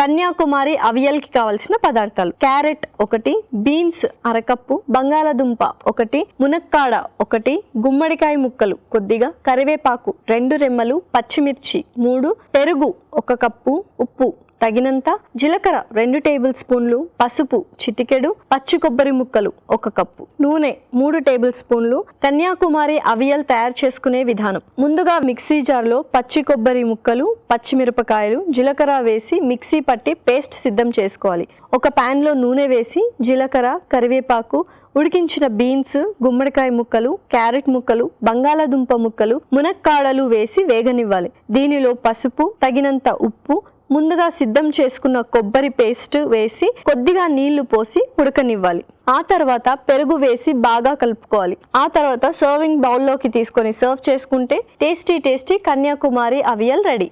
కన్యాకుమారి అవియల్ కి కావలసిన పదార్థాలు: క్యారెట్ 1, బీన్స్ అరకప్పు, బంగాళదుంప 1, మునక్కాడ 1, గుమ్మడికాయ ముక్కలు కొద్దిగా, కరివేపాకు 2 రెమ్మలు, పచ్చిమిర్చి 3, పెరుగు 1 కప్పు, ఉప్పు తగినంత, జీలకర్ర 2 టేబుల్ స్పూన్లు, పసుపు చిటికెడు, పచ్చి కొబ్బరి ముక్కలు 1 కప్పు, నూనె 3 టేబుల్ స్పూన్లు. కన్యాకుమారి అవియల్ తయారు చేసుకునే విధానం: ముందుగా మిక్సీ జార్లో పచ్చి కొబ్బరి ముక్కలు, పచ్చిమిరపకాయలు, జీలకర్ర వేసి మిక్సీ పట్టి పేస్ట్ సిద్ధం చేసుకోవాలి. ఒక పాన్ లో నూనె వేసి జీలకర్ర, కరివేపాకు, ఉడికించిన బీన్స్, గుమ్మడికాయ ముక్కలు, క్యారెట్ ముక్కలు, బంగాళదుంప ముక్కలు, మునక్కాడలు వేసి వేగనివ్వాలి. దీనిలో పసుపు, తగినంత ఉప్పు, ముందుగా సిద్ధం చేసుకున్న కొబ్బరి పేస్ట్ వేసి కొద్దిగా నీళ్లు పోసి ఉడకనివ్వాలి. ఆ తర్వాత పెరుగు వేసి బాగా కలుపుకోవాలి. ఆ తర్వాత సర్వింగ్ బౌల్లోకి తీసుకొని సర్వ్ చేసుకుంటే టేస్టీ కన్యాకుమారి అవియల్ రెడీ.